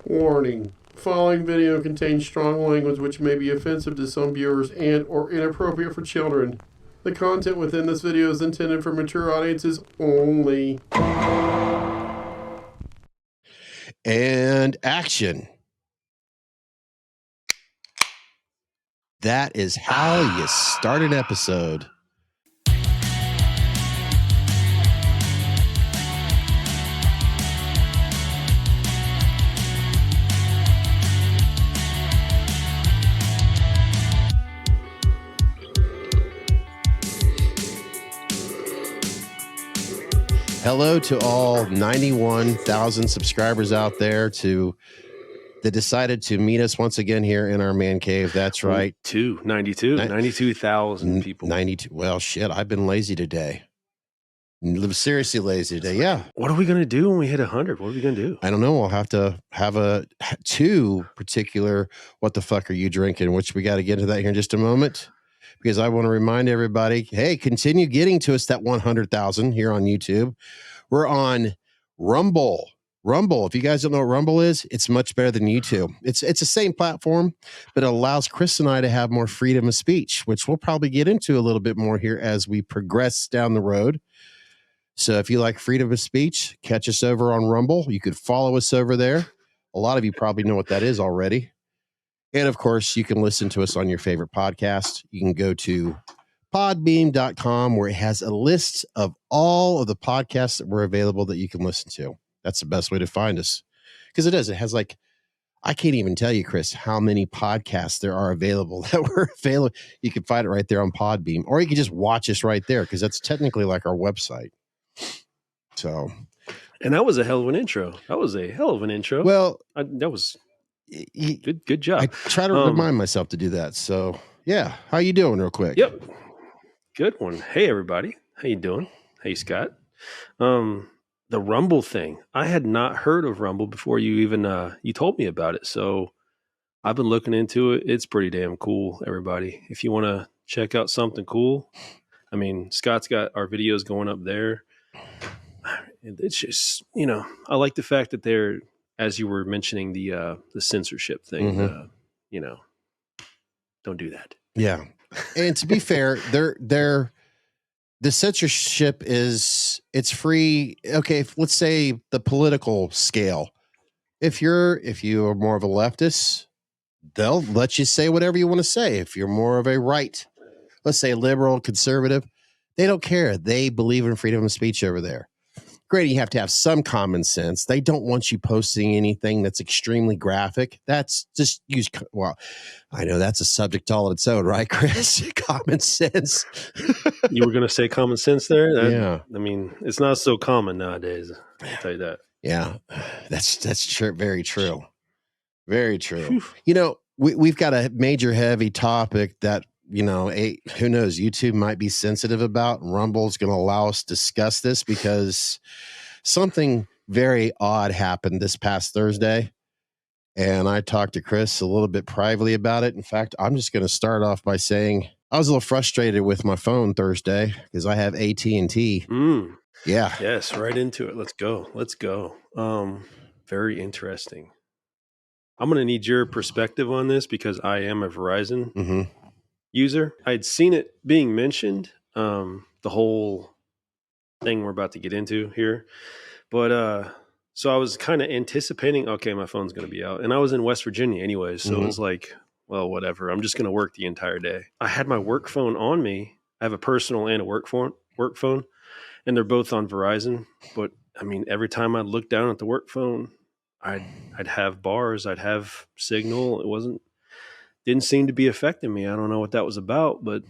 Warning. The following video contains strong language which may be offensive to some viewers and or inappropriate for children. The content within this video is intended for mature audiences only. And action. That is how you start an episode. Hello to all 91,000 subscribers out there that decided to meet us once again here in our man cave. That's right. 92,000 people. 92. Well, shit, I've been lazy today. Seriously lazy today. Yeah. What are we going to do when we hit 100? What are we going to do? I don't know. We'll have to have two particular what the fuck are you drinking, which we got to get into that here in just a moment. Because I want to remind everybody, hey, continue getting to us that 100,000 here on YouTube. We're on Rumble. Rumble, if you guys don't know what Rumble is, it's much better than YouTube. It's the same platform, but it allows Chris and I to have more freedom of speech, which we'll probably get into a little bit more here as we progress down the road. So if you like freedom of speech, catch us over on Rumble. You could follow us over there. A lot of you probably know what that is already. And of course, you can listen to us on your favorite podcast. You can go to podbeam.com where it has a list of all of the podcasts that were available that you can listen to. That's the best way to find us. Because it has like, I can't even tell you, Chris, how many podcasts there are available that were available. You can find it right there on Podbeam, or you can just watch us right there because that's technically like our website. So. And that was a hell of an intro. Well, that was good job. I try to remind myself to do that. So yeah. How you doing real quick? Yep. Good one. Hey, everybody. How you doing? Hey, Scott. The Rumble thing. I had not heard of Rumble before you even you told me about it. So I've been looking into it. It's pretty damn cool, everybody. If you want to check out something cool, I mean, Scott's got our videos going up there. It's just, I like the fact that they're, as you were mentioning, the censorship thing. Mm-hmm. Don't do that. Yeah. And to be fair, the censorship it's free. Okay, let's say the political scale. If you are more of a leftist, they'll let you say whatever you want to say. If you're more of a right, let's say liberal, conservative, they don't care. They believe in freedom of speech over there. Great, you have to have some common sense. They don't want you posting anything that's extremely graphic. That's just well, I know that's a subject all on its own, right, Chris? Common sense. You were going to say common sense there? Yeah. I mean, it's not so common nowadays. I'll tell you that. Yeah, that's true. Very true. Very true. Whew. We've got a major heavy topic that, who knows, YouTube might be sensitive about. Rumble's going to allow us to discuss this because something very odd happened this past Thursday. And I talked to Chris a little bit privately about it. In fact, I'm just going to start off by saying I was a little frustrated with my phone Thursday because I have AT&T. Yeah. Yes, right into it. Let's go. Very interesting. I'm going to need your perspective on this because I am a Verizon user. I'd seen it being mentioned, the whole thing we're about to get into here. But so I was kind of anticipating, okay, my phone's going to be out. And I was in West Virginia anyway, so it was like, well, whatever. I'm just going to work the entire day. I had my work phone on me. I have a personal and a work phone, and they're both on Verizon. But I mean, every time I'd look down at the work phone, I'd have bars, I'd have signal. Didn't seem to be affecting me. I don't know what that was about, but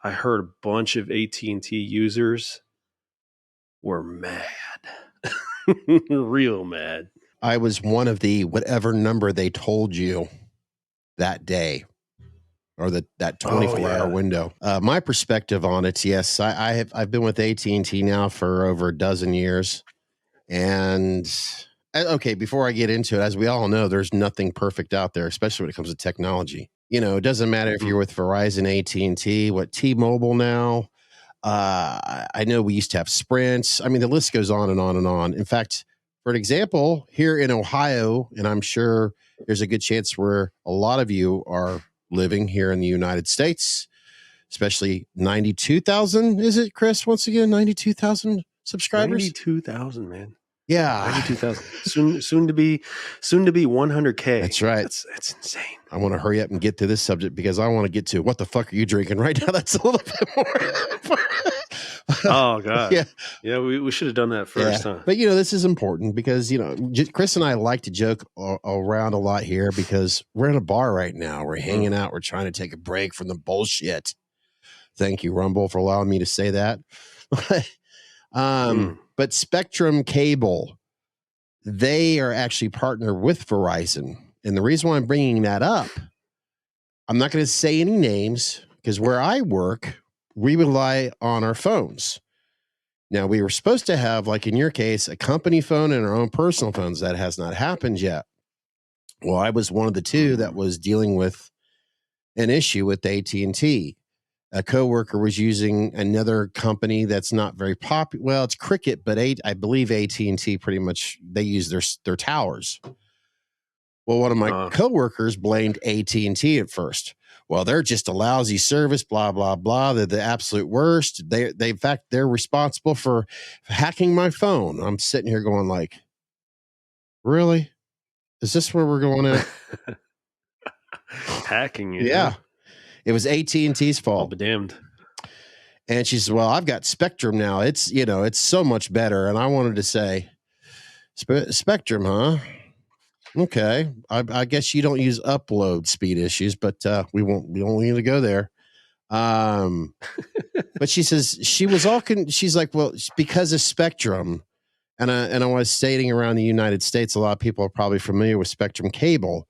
I heard a bunch of AT&T users were mad. Real mad. I was one of the whatever number they told you that day or that 24-hour window. My perspective on it, yes, I've been with AT&T now for over a dozen years. And okay, before I get into it, as we all know, there's nothing perfect out there, especially when it comes to technology. It doesn't matter if you're with Verizon, AT&T, T-Mobile now. I know we used to have Sprints. I mean, the list goes on and on and on. In fact, For an example, here in Ohio, and I'm sure there's a good chance where a lot of you are living here in the United States, especially 92,000, is it, Chris? Once again, 92,000 subscribers? 92,000, man. Yeah. 92,000. Soon to be 100K. That's right. That's insane. I want to hurry up and get to this subject because I want to get to what the fuck are you drinking right now? That's a little bit more. Oh God. Yeah. We should have done that first, huh? But this is important because Chris and I like to joke around a lot here because we're in a bar right now. We're hanging out. We're trying to take a break from the bullshit. Thank you, Rumble, for allowing me to say that. But Spectrum Cable, they are actually partnered with Verizon. And the reason why I'm bringing that up, I'm not going to say any names because where I work, we rely on our phones. Now, we were supposed to have, like in your case, a company phone and our own personal phones. That has not happened yet. Well, I was one of the two that was dealing with an issue with AT&T. A coworker was using another company that's not very popular. Well, it's Cricket, but I believe AT&T pretty much, they use their towers. Well, one of my coworkers blamed AT&T at first. Well, they're just a lousy service, blah, blah, blah. They're the absolute worst. They in fact, they're responsible for hacking my phone. I'm sitting here going like, really? Is this where we're going at? Hacking you. Yeah. It was AT&T's fault. I'll be damned. And she says, well, I've got Spectrum now. It's, it's so much better. And I wanted to say, Spectrum, huh? Okay. I guess you don't use upload speed issues, but we don't need to go there. But she says she's like, well, it's because of Spectrum. And I was stating around the United States, a lot of people are probably familiar with Spectrum Cable.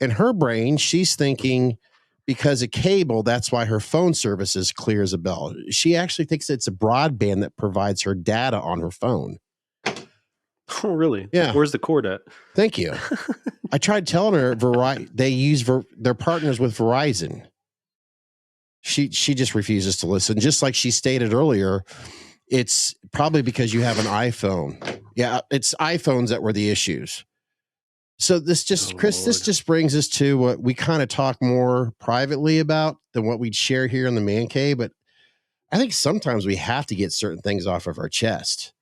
In her brain, she's thinking because of cable, that's why her phone service is clear as a bell. She actually thinks it's a broadband that provides her data on her phone. Oh, really? Yeah. Where's the cord at? Thank you. I tried telling her they're partners with Verizon. She just refuses to listen. Just like she stated earlier, it's probably because you have an iPhone. Yeah, it's iPhones that were the issues. So this just, Chris, Lord. This just brings us to what we kind of talk more privately about than what we'd share here in the man cave. But I think sometimes we have to get certain things off of our chest.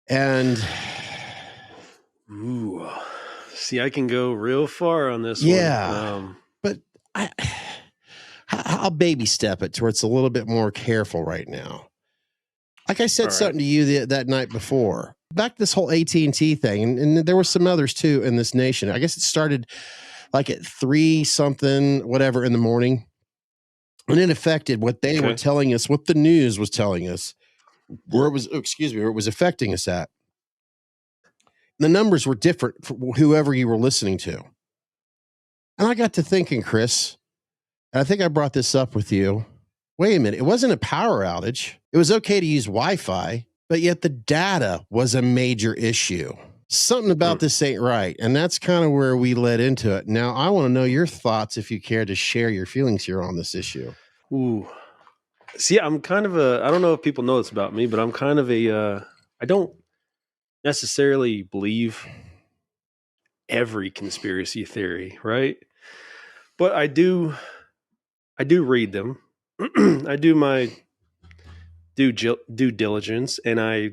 And ooh, see, I can go real far on this one. Yeah, but I'll baby step it to where it's a little bit more careful right now. Like I said something to you that night before. Back to this whole AT&T thing, and there were some others too in this nation. I guess it started like at 3 something, whatever in the morning. And it affected what they were telling us, what the news was telling us, where it was affecting us at. The numbers were different for whoever you were listening to. And I got to thinking, Chris, and I think I brought this up with you. Wait a minute. It wasn't a power outage. It was okay to use Wi-Fi, but yet the data was a major issue. Something about this ain't right. And that's kind of where we led into it. Now, I want to know your thoughts if you care to share your feelings here on this issue. Ooh. See, I'm kind of I don't know if people know this about me, but I'm kind of I don't necessarily believe every conspiracy theory, right? But I do read them. I do my due diligence, and I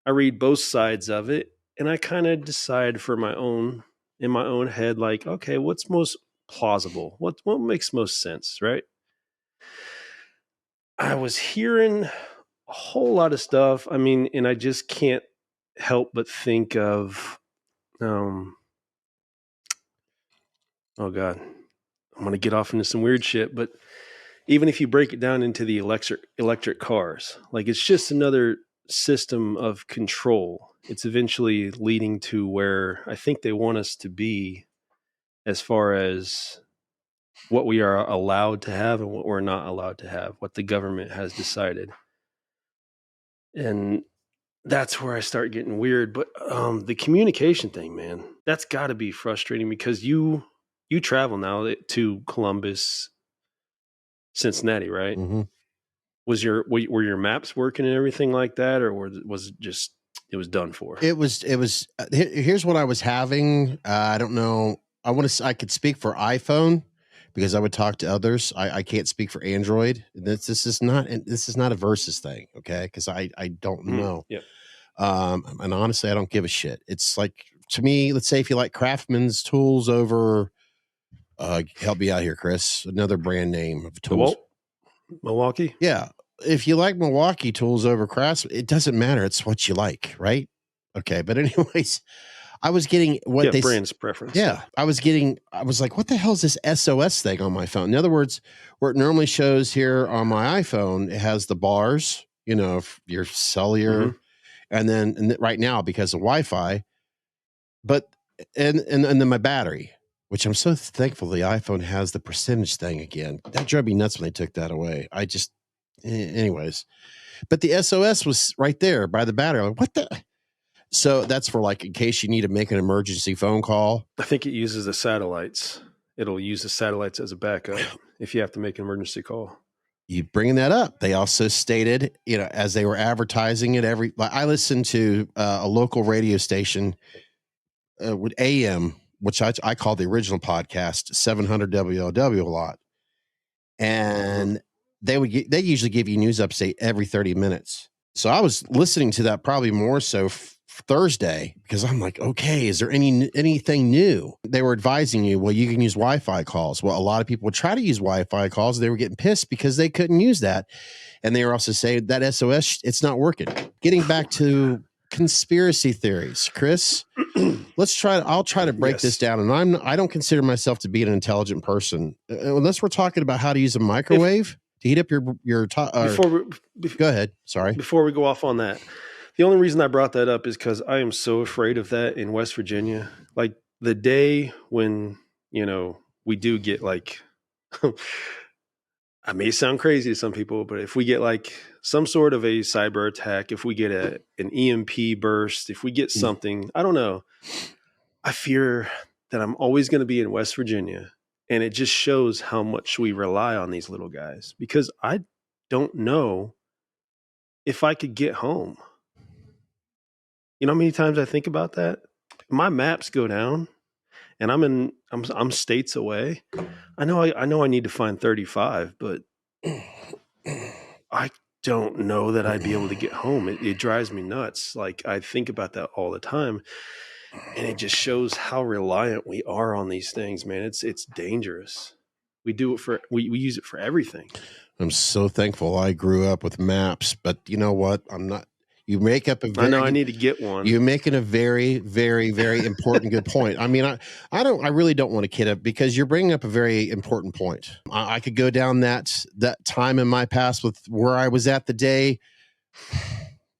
read both sides of it, and I kind of decide in my own head, like, okay, what's most plausible? What makes most sense, right? I was hearing a whole lot of stuff. I mean, and I just can't help but think of, oh God, I'm going to get off into some weird shit, but even if you break it down into the electric cars, like it's just another system of control. It's eventually leading to where I think they want us to be as far as what we are allowed to have and what we're not allowed to have, what the government has decided. And that's where I start getting weird. But the communication thing, man, that's got to be frustrating because you travel now to Columbus, Cincinnati, right? Mm-hmm. Were your maps working and everything like that, or was it just it was done for. Here's what I was having. I don't know. I could speak for iPhone because I would talk to others. I can't speak for Android. This is not a versus thing. Okay. Because I don't know. Yep. And honestly, I don't give a shit. It's like, to me, let's say if you like Craftsman's tools over, help me out here, Chris, another brand name of tools. Milwaukee. Yeah. If you like Milwaukee tools over Craftsman, it doesn't matter. It's what you like, right? Okay. But anyways, I was getting what they brand's preference. Yeah. I was like, what the hell is this SOS thing on my phone? In other words, where it normally shows here on my iPhone, it has the bars, your cellular, and then right now because of Wi-Fi, but and then my battery, which I'm so thankful the iPhone has the percentage thing again. That drove me nuts when they took that away. Anyways, but the SOS was right there by the battery. I'm like, what the? So that's for like in case you need to make an emergency phone call. I think it uses the satellites. It'll use the satellites as a backup if you have to make an emergency call. You bringing that up. They also stated, as they were advertising it I listened to a local radio station with AM, which I call the original podcast, 700 WLW a lot. And they usually give you news update every 30 minutes. So I was listening to that probably more so Thursday because I'm like, okay, is there anything new? They were advising you, well, you can use Wi-Fi calls. Well, a lot of people would try to use Wi-Fi calls. They were getting pissed because they couldn't use that. And they were also saying that SOS, it's not working. Getting back to conspiracy theories, Chris, I'll try to break this down. And I don't consider myself to be an intelligent person unless we're talking about how to use a microwave to heat up your go ahead. Sorry. Before we go off on that, the only reason I brought that up is because I am so afraid of that in West Virginia. Like the day when, we do get like, I may sound crazy to some people, but if we get like some sort of a cyber attack, if we get an EMP burst, if we get something, I don't know. I fear that I'm always going to be in West Virginia. And it just shows how much we rely on these little guys because I don't know if I could get home. You know how many times I think about that? My maps go down and I'm states away. I know I need to find 35, but I don't know that I'd be able to get home. It drives me nuts. Like I think about that all the time. And it just shows how reliant we are on these things, man. It's dangerous. We do it we use it for everything. I'm so thankful I grew up with maps, but you know what? You make up I know I need to get one. You're making a very, very, very important good point. I mean, I really don't want to kid up because you're bringing up a very important point. I could go down that time in my past with where I was at the day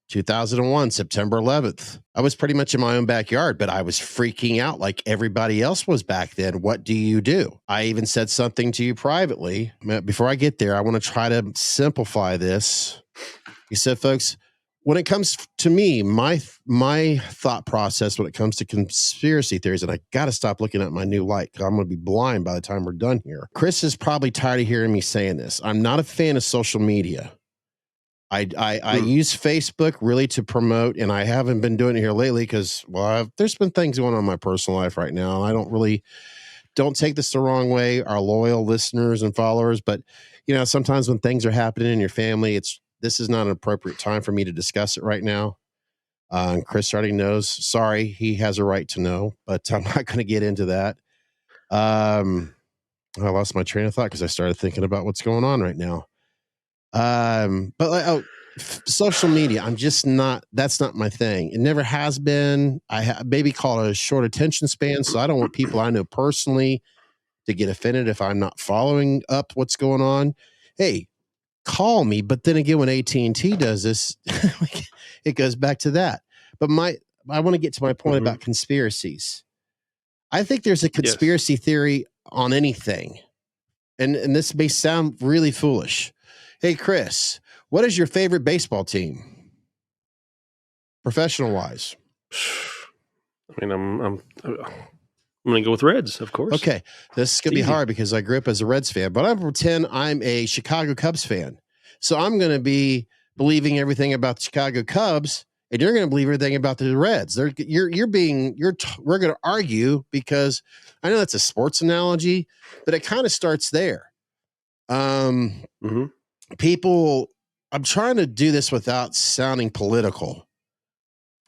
2001, September 11th. I was pretty much in my own backyard, but I was freaking out like everybody else was back then. What do you do? I even said something to you privately. Before I get there, I want to try to simplify this. You said, folks, when it comes to me, my thought process when it comes to conspiracy theories, and I got to stop looking at my new light because I'm going to be blind by the time we're done here. Chris is probably tired of hearing me saying this. I'm not a fan of social media. I use Facebook really to promote, and I haven't been doing it here lately because, there's been things going on in my personal life right now. And I don't take this the wrong way, our loyal listeners and followers. But, sometimes when things are happening in your family, this is not an appropriate time for me to discuss it right now. And Chris already knows. Sorry, he has a right to know, but I'm not going to get into that. I lost my train of thought because I started thinking about what's going on right now. Social media, that's not my thing. It never has been. I maybe call it a short attention span. So I don't want people I know personally to get offended if I'm not following up what's going on. Hey, call me. But then again, when AT&T does this, it goes back to that. But I want to get to my point about conspiracies. I think there's a conspiracy theory on anything. And this may sound really foolish. Hey, Chris, what is your favorite baseball team? Professional wise. I mean, I'm going to go with Reds, of course. Okay. This is going to be hard because I grew up as a Reds fan, but I'm going to pretend I'm a Chicago Cubs fan. So I'm going to be believing everything about the Chicago Cubs and you're going to believe everything about the Reds. We're going to argue because I know that's a sports analogy, but it kind of starts there. People, I'm trying to do this without sounding political.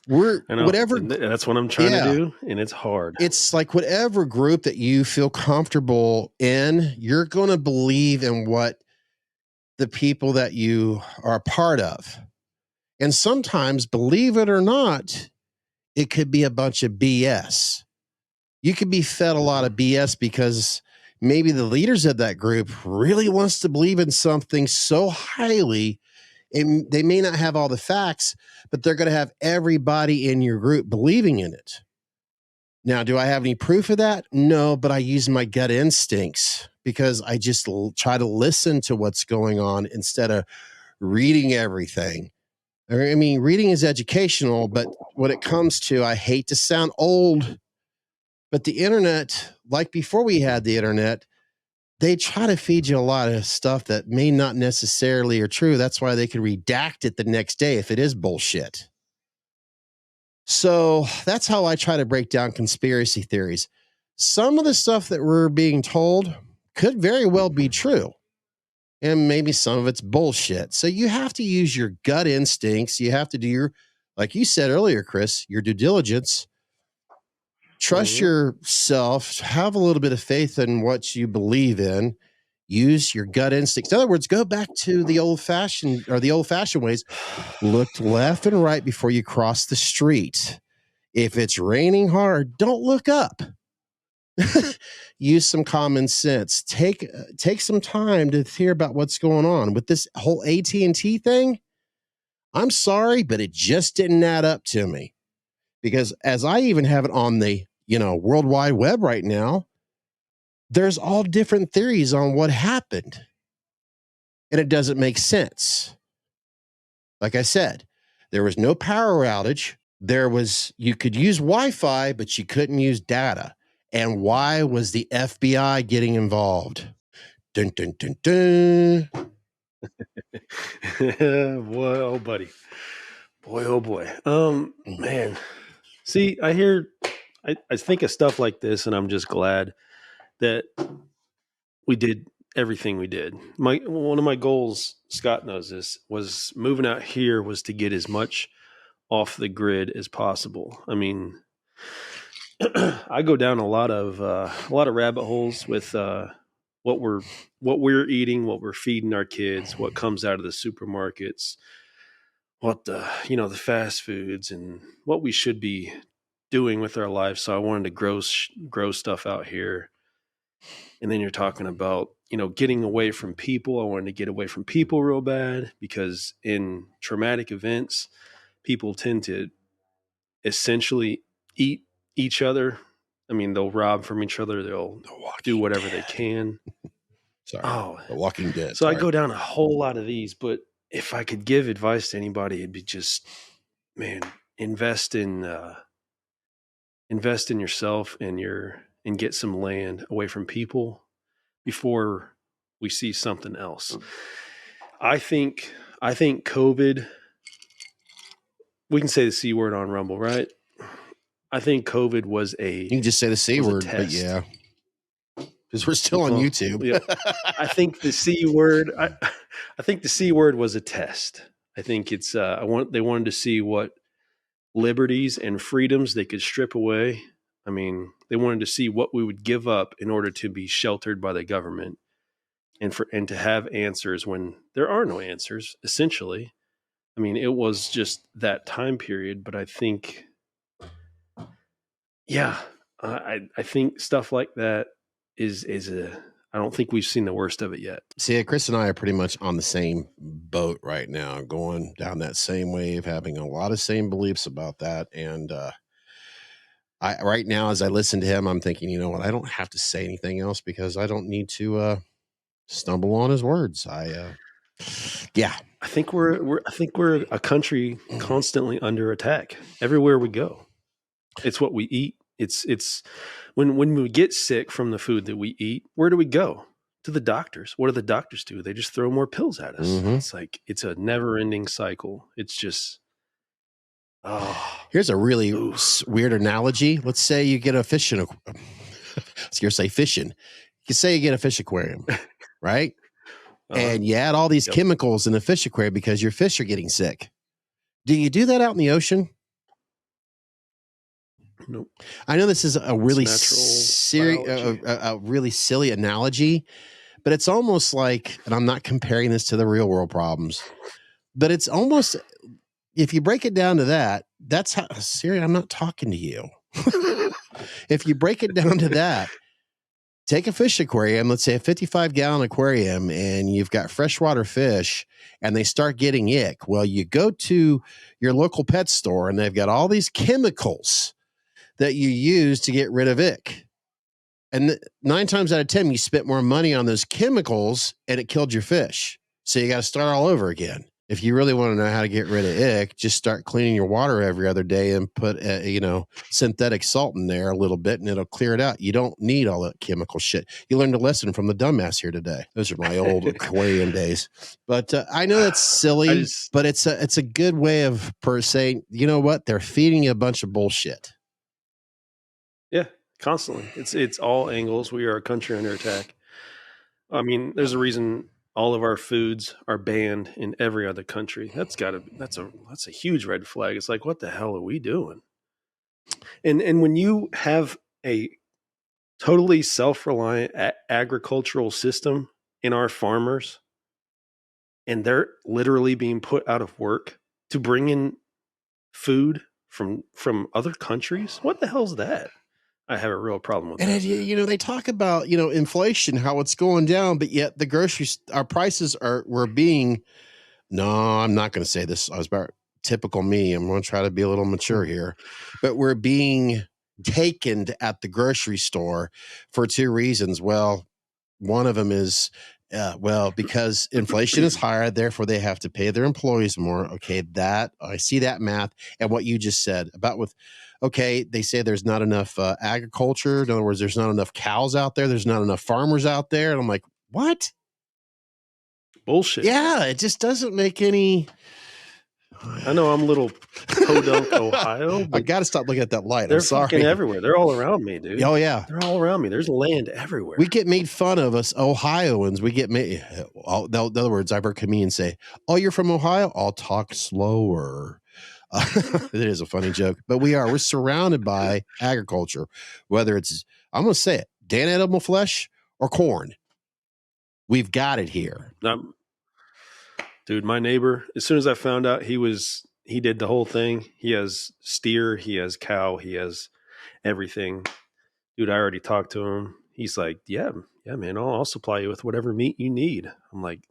That's what I'm trying to do, and it's hard. It's like whatever group that you feel comfortable in, you're going to believe in what the people that you are a part of. And sometimes, believe it or not, it could be a bunch of BS. You could be fed a lot of BS because maybe the leaders of that group really wants to believe in something so highly, and they may not have all the facts, but they're going to have everybody in your group believing in it. Now, do I have any proof of that? No, but I use my gut instincts because I just try to listen to what's going on instead of reading everything. I mean, reading is educational, but when it comes to, I hate to sound old, but the internet, like before we had the internet, they try to feed you a lot of stuff that may not necessarily are true. That's why they can redact it the next day if it is bullshit. So that's how I try to break down conspiracy theories. Some of the stuff that we're being told could very well be true. And maybe some of it's bullshit. So you have to use your gut instincts. You have to do your, like you said earlier, Chris, your due diligence. Trust yourself. Have a little bit of faith in what you believe in. Use your gut instincts. In other words, go back to the old-fashioned ways. Look left and right before you cross the street. If it's raining hard, don't look up. Use some common sense. Take some time to hear about what's going on with this whole AT&T thing. I'm sorry, but it just didn't add up to me, because as I even have it on the World Wide Web right now, there's all different theories on what happened, and it doesn't make sense. Like I said, there was no power outage. You could use Wi-Fi, but you couldn't use data. And why was the FBI getting involved? Dun, dun, dun, dun. Boy, oh buddy. Boy, oh boy. Man. See, I think of stuff like this, and I'm just glad that we did everything we did. One of my goals, Scott knows this, was moving out here was to get as much off the grid as possible. I mean, I go down a lot of rabbit holes with what we're eating, what we're feeding our kids, what comes out of the supermarkets, what the fast foods, and what we should be doing with our lives. So I wanted to grow stuff out here. And then you're talking about getting away from people. I wanted to get away from people real bad, because in traumatic events, people tend to essentially eat each other. I mean, they'll rob from each other. They'll do whatever they can. Sorry. The Walking Dead. So I go down a whole lot of these, but if I could give advice to anybody, it'd be just, man, invest in yourself and get some land away from people before we see something else. I think COVID, we can say the C word on Rumble, right? I think COVID was you can just say the C word, but yeah, because we're still on YouTube. Yeah. I think the C word, I think the C word was a test. I think it's, they wanted to see what liberties and freedoms they could strip away. I mean, they wanted to see what we would give up in order to be sheltered by the government, and to have answers when there are no answers, essentially. I mean, it was just that time period, but I think, I think stuff like that I don't think we've seen the worst of it yet. See, Chris and I are pretty much on the same boat right now, going down that same wave, having a lot of same beliefs about that. And right now, as I listen to him, I'm thinking, you know what? I don't have to say anything else because I don't need to stumble on his words. I think we're a country constantly under attack everywhere we go. It's what we eat. It's when we get sick from the food that we eat, where do we go? To the doctors. What do the doctors do? They just throw more pills at us. It's like, it's a never ending cycle. It's just, Oh, Here's a really weird analogy. Let's say you get a fishing. I was going to say fishing. You say you get a fish aquarium, right? And you add all these chemicals in the fish aquarium because your fish are getting sick. Do you do that out in the ocean? Nope. I know this is a really really silly analogy, but it's almost like, and I'm not comparing this to the real world problems, but it's almost, if you break it down to that, that's how, Siri, I'm not talking to you. If you break it down to that, take a fish aquarium, let's say a 55-gallon aquarium, and you've got freshwater fish and they start getting ick. Well, you go to your local pet store and they've got all these chemicals that you use to get rid of ick. And 9 times out of 10, you spent more money on those chemicals and it killed your fish. So you got to start all over again. If you really want to know how to get rid of ick, just start cleaning your water every other day and put, synthetic salt in there a little bit and it'll clear it out. You don't need all that chemical shit. You learned a lesson from the dumbass here today. Those are my old aquarium days. But I know that's silly, but it's a good way of saying, you know what? They're feeding you a bunch of bullshit. Yeah, constantly. It's all angles. We are a country under attack. I mean, there's a reason all of our foods are banned in every other country. That's a huge red flag. It's like, what the hell are we doing? And when you have a totally self-reliant agricultural system in our farmers, and they're literally being put out of work to bring in food from other countries, what the hell's that? I have a real problem with that. And they talk about, inflation, how it's going down, but yet our prices were being, no, I'm not going to say this. I was about typical me. I'm going to try to be a little mature here, but we're being taken at the grocery store for 2 reasons. Well, one of them is, because inflation is higher, therefore they have to pay their employees more. Okay, I see that math. And what you just said about they say there's not enough agriculture. In other words, there's not enough cows out there. There's not enough farmers out there. And I'm like, what? Bullshit. Yeah, it just doesn't make any. I know I'm a little podunk Ohio. I got to stop looking at that light. They're I'm sorry. fucking everywhere. They're all around me, dude. Oh, yeah. They're all around me. There's land everywhere. We get made fun of, us Ohioans. We get made. In other words, I've heard comedians say, oh, you're from Ohio? I'll talk slower. It is a funny joke, but we're surrounded by agriculture, whether it's, I'm going to say it, Dan edible flesh or corn. We've got it here. Dude, my neighbor, as soon as I found out he did the whole thing, he has steer, he has cow, he has everything. Dude, I already talked to him. He's like, yeah, man, I'll supply you with whatever meat you need. I'm like,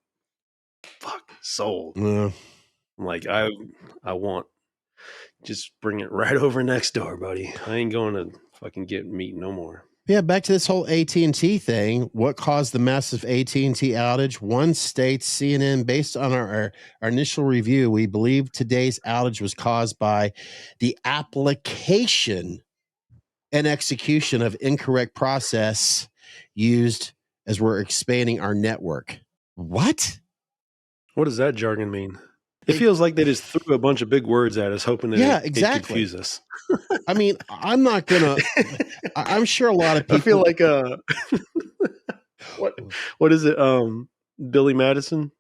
fuck, sold. Yeah. I'm like, I want, just bring it right over next door, buddy. I ain't going to fucking get meat no more. Yeah, back to this whole AT&T thing. What caused the massive AT&T outage? One states, CNN, based on our initial review, we believe today's outage was caused by the application and execution of incorrect process used as we're expanding our network. What? What does that jargon mean? It feels like they just threw a bunch of big words at us, hoping that it confuse us. I mean, I'm not gonna. I'm sure a lot of people. I feel like what is it? Billy Madison.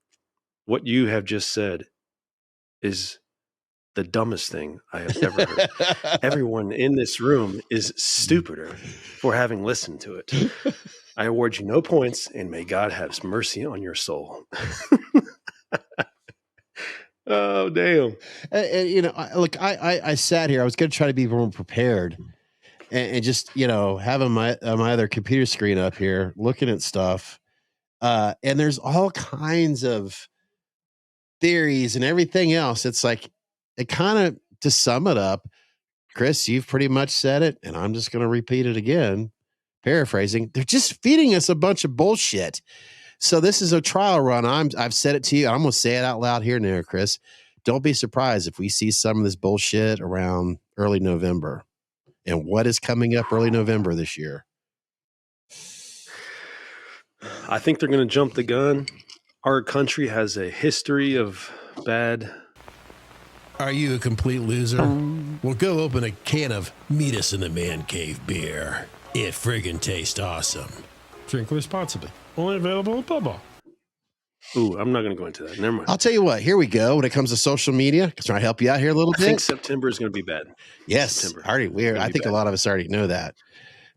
What you have just said is the dumbest thing I have ever heard. Everyone in this room is stupider for having listened to it. I award you no points, and may God have mercy on your soul. Oh, damn. I sat here. I was going to try to be more prepared and just, having my other computer screen up here, looking at stuff. And there's all kinds of theories and everything else. It's like, it kind of, to sum it up, Chris, you've pretty much said it, and I'm just going to repeat it again, paraphrasing. They're just feeding us a bunch of bullshit. So this is a trial run. I've said it to you. I'm going to say it out loud here now, Chris. Don't be surprised if we see some of this bullshit around early November. And what is coming up early November this year? I think they're going to jump the gun. Our country has a history of bad Are you a complete loser? Well, go open a can of Meet Us in the Man Cave beer. It friggin' tastes awesome. Drink responsibly. Only available at Bubba. Ooh, I'm not going to go into that. Never mind. I'll tell you what, here we go. When it comes to social media, can I help you out here a little bit? I think September is going to be bad. Yes, September. I think a lot of us already know that.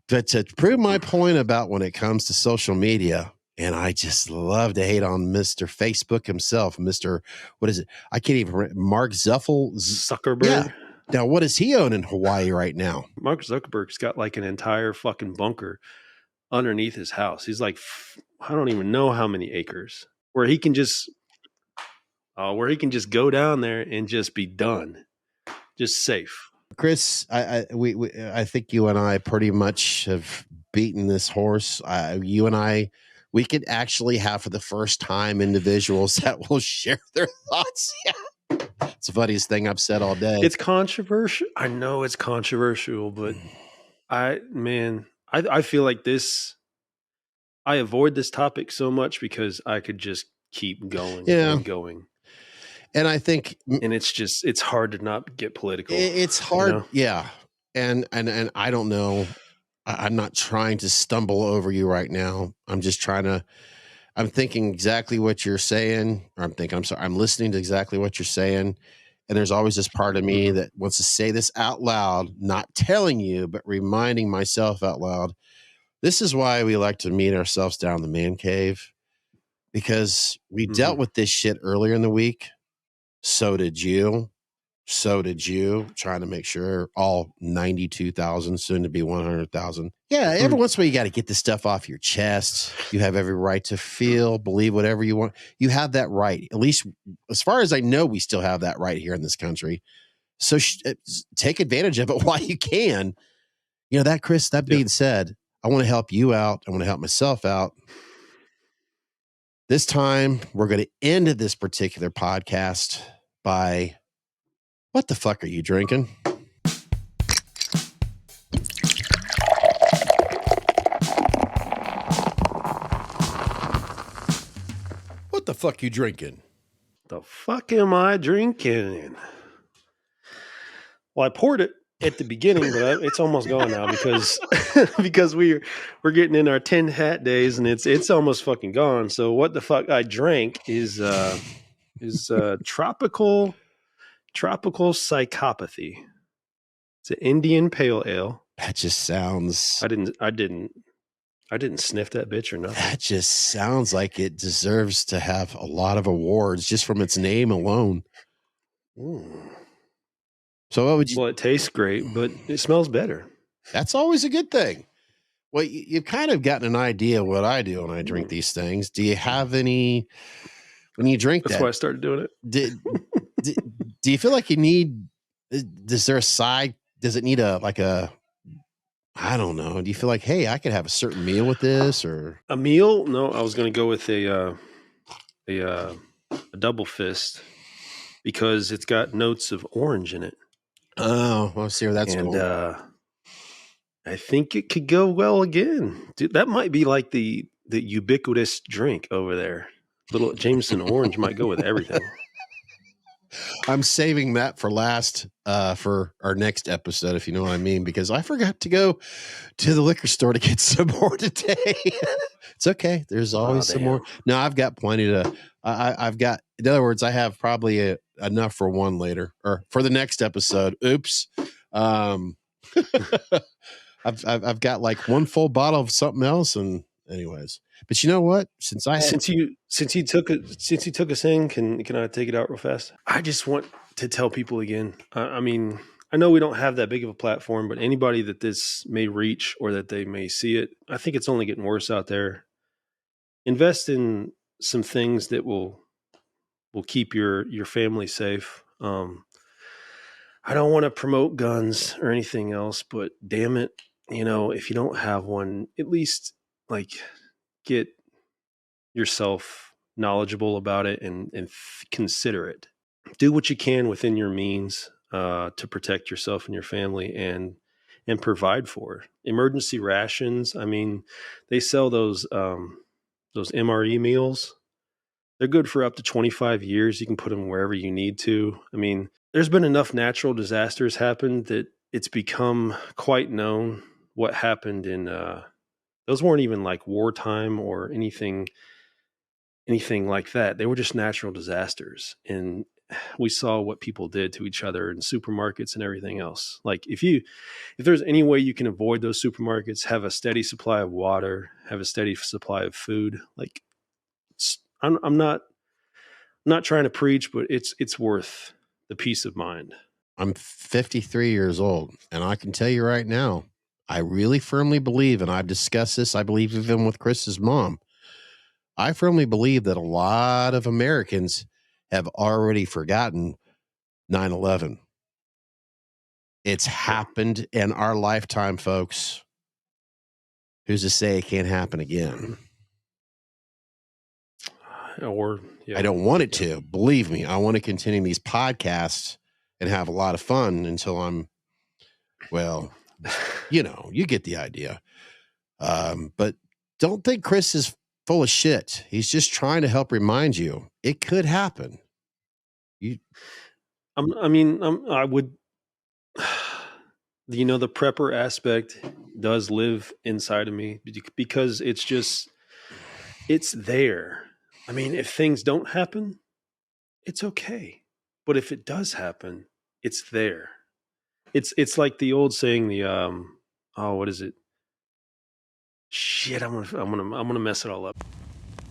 But to prove my point about when it comes to social media, and I just love to hate on Mr. Facebook himself, Mr. What is it? I can't even remember. Mark Zuckerberg. Yeah. Now, what does he own in Hawaii right now? Mark Zuckerberg's got like an entire fucking bunker underneath his house. He's like, I don't even know how many acres where he can just go down there and just be done, just safe. Chris, I think you and I pretty much have beaten this horse. You and I, we could actually have for the first time individuals that will share their thoughts. Yeah. It's the funniest thing I've said all day. It's controversial. I know it's controversial, but I feel like this. I avoid this topic so much because I could just keep going and going. And I think, and it's hard to not get political. It's hard. Yeah. And I don't know. I'm not trying to stumble over you right now. I'm thinking exactly what you're saying. I'm listening to exactly what you're saying. And there's always this part of me that wants to say this out loud, not telling you, but reminding myself out loud. This is why we like to meet ourselves down in the man cave, because we dealt with this shit earlier in the week. So did you. Trying to make sure all 92,000, soon to be 100,000. Yeah, every once in a while you got to get this stuff off your chest. You have every right to feel, believe whatever you want. You have that right. At least as far as I know, we still have that right here in this country. So take advantage of it while you can. You know, Chris, that being said, I want to help you out. I want to help myself out. This time, we're going to end this particular podcast by, what the fuck are you drinking? What the fuck you drinking? The fuck am I drinking? Well, I poured it at the beginning, but it's almost gone now because we're getting in our 10 hat days and it's almost fucking gone. So what the fuck I drank is tropical psychopathy. It's an Indian pale ale. That just sounds. I didn't sniff that bitch or nothing. That just sounds like it deserves to have a lot of awards just from its name alone. So what would you? Well, it tastes great, but it smells better. That's always a good thing. Well, you've kind of gotten an idea of what I do when I drink these things. Do you have any when you drink That's why I started doing it. Do you feel like you need? Is there a side? Does it need I don't know. Do you feel like, hey, I could have a certain meal with this or a meal? No, I was going to go with a double fist because it's got notes of orange in it. Oh, well, see where that's going. I think it could go well again. Dude, that might be like the ubiquitous drink over there. Little Jameson orange might go with everything. I'm saving that for last for our next episode, if you know what I mean, because I forgot to go to the liquor store to get some more today. It's okay. There's always some more. No, I've got plenty to. I've got. In other words, I have probably enough for one later or for the next episode. Oops. I've got like one full bottle of something else, and anyways. But you know what? Since you took us in, can I take it out real fast? I just want to tell people again. I mean, I know we don't have that big of a platform, but anybody that this may reach or that they may see it, I think it's only getting worse out there. Invest in some things that will keep your family safe. I don't want to promote guns or anything else, but damn it, if you don't have one, at least get yourself knowledgeable about it and consider it. Do what you can within your means to protect yourself and your family and provide for emergency rations. I mean, they sell those MRE meals. They're good for up to 25 years. You can put them wherever you need to. I mean, there's been enough natural disasters happen that it's become quite known what happened in those weren't even like wartime or anything like that. They were just natural disasters. And we saw what people did to each other in supermarkets and everything else. Like if there's any way you can avoid those supermarkets, have a steady supply of water, have a steady supply of food, like I'm not trying to preach, but it's worth the peace of mind. I'm 53 years old, and I can tell you right now, I really firmly believe, and I've discussed this, I believe even with Chris's mom, I firmly believe that a lot of Americans have already forgotten 9/11. It's happened in our lifetime, folks. Who's to say it can't happen again? Or I don't want it to. Believe me, I want to continue these podcasts and have a lot of fun until I'm, well, you get the idea. But don't think Chris is full of shit. He's just trying to help remind you it could happen. I would, the prepper aspect does live inside of me because it's there. I mean, if things don't happen, it's okay. But if it does happen, it's there. It's like the old saying, what is it? Shit, I'm gonna mess it all up.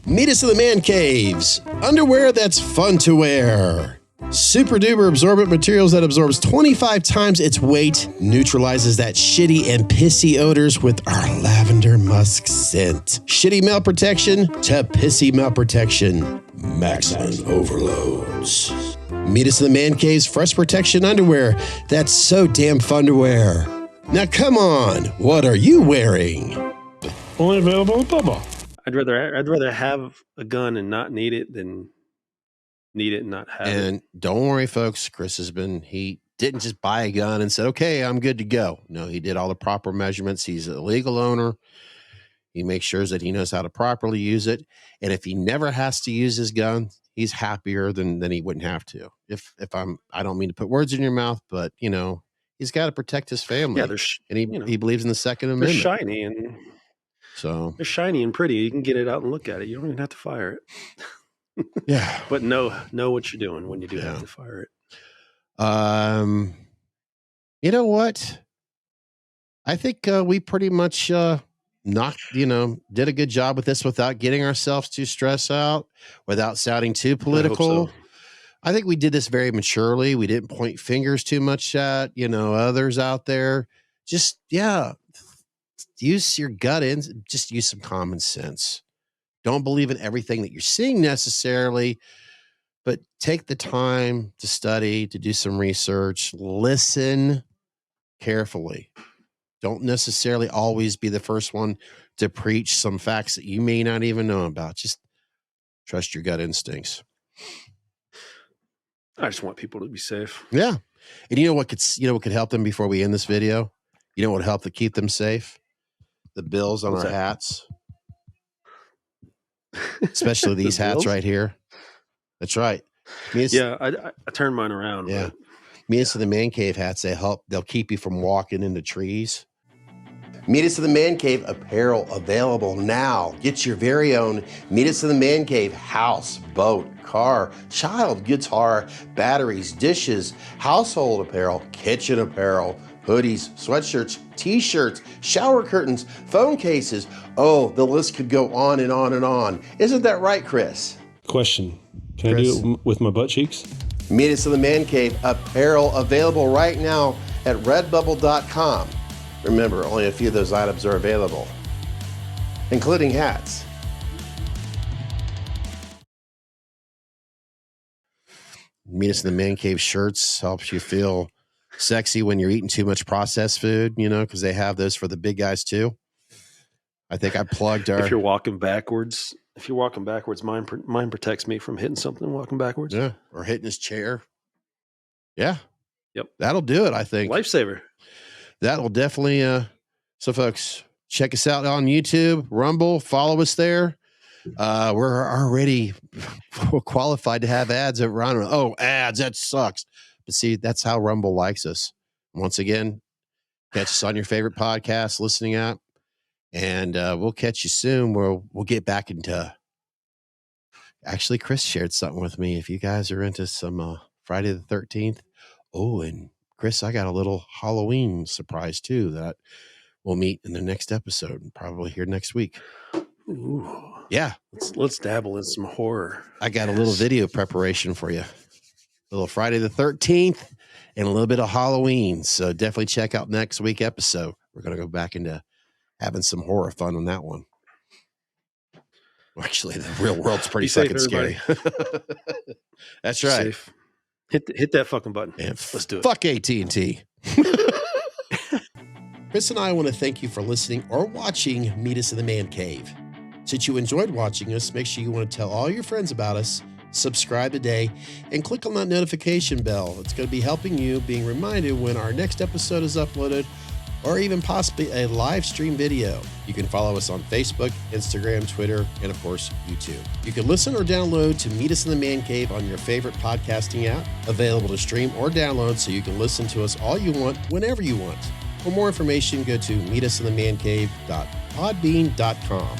Meet us in the man caves. Underwear that's fun to wear. Super duper absorbent materials that absorbs 25 times its weight, neutralizes that shitty and pissy odors with our lavender musk scent. Shitty male protection to pissy male protection. Maximum overloads. Meet us in the man cave's fresh protection underwear that's so damn fun to wear. Now come on, what are you wearing? Only available at Bubba. I'd rather have a gun and not need it than need it and not have it. And don't worry, folks. He didn't just buy a gun and said, okay, I'm good to go. No, he did all the proper measurements. He's a legal owner. He makes sure that he knows how to properly use it. And if he never has to use his gun, he's happier than he wouldn't have to. I don't mean to put words in your mouth, but he's got to protect his family. Yeah, and he believes in the Second Amendment. They're shiny they're shiny and pretty. You can get it out and look at it. You don't even have to fire it. Yeah. But know what you're doing when you do have to fire it. You know what? I think we pretty much did a good job with this without getting ourselves too stressed out, without sounding too political. I think we did this very maturely. We didn't point fingers too much at, others out there. Just, use your gut and just use some common sense. Don't believe in everything that you're seeing necessarily, but take the time to study, to do some research, listen carefully. Don't necessarily always be the first one to preach some facts that you may not even know about. Just trust your gut instincts. I just want people to be safe. Yeah. And what could help them before we end this video? You know what would help to keep them safe? The bills on our hats. Especially these hats right here. That's right. I turned mine around. Yeah. Meet us in the Man Cave hats. They'll keep you from walking into trees. Meet us in the Man Cave apparel available now. Get your very own Meet us in the Man Cave house, boat, car, child, guitar, batteries, dishes, household apparel, kitchen apparel, hoodies, sweatshirts, t-shirts, shower curtains, phone cases. Oh, the list could go on and on and on. Isn't that right, Chris? Question. Can Chris? I do it with my butt cheeks? Meet us in the Man Cave apparel available right now at redbubble.com. Remember, only a few of those items are available, including hats. Meet us in the Man Cave shirts. Helps you feel sexy when you're eating too much processed food, because they have those for the big guys too. I think I plugged our... If you're walking backwards, mine protects me from hitting something walking backwards. Yeah, or hitting his chair. Yeah. Yep. That'll do it, I think. Lifesaver. That'll definitely... So, folks, check us out on YouTube, Rumble. Follow us there. We're already qualified to have ads over on. Oh, ads, that sucks. But see, that's how Rumble likes us. Once again, catch us on your favorite podcast listening app. And we'll catch you soon. We'll get back into. Actually, Chris shared something with me. If you guys are into some Friday the 13th. Oh, and Chris, I got a little Halloween surprise too that we'll meet in the next episode and probably here next week. Ooh. Yeah. Let's dabble in some horror. I got a little video preparation for you. A little Friday the 13th and a little bit of Halloween. So definitely check out next week's episode. We're going to go back into having some horror fun on that one. Actually, the real world's pretty fucking scary. That's right. Safe. Hit that fucking button. And let's do it. Fuck AT&T. Chris and I want to thank you for listening or watching Meet Us in the Man Cave. Since you enjoyed watching us, make sure you want to tell all your friends about us, subscribe today, and click on that notification bell. It's going to be helping you being reminded when our next episode is uploaded or even possibly a live stream video. You can follow us on Facebook, Instagram, Twitter, and of course, YouTube. You can listen or download to Meet Us in the Man Cave on your favorite podcasting app, available to stream or download so you can listen to us all you want, whenever you want. For more information, go to meetusinthemancave.podbean.com.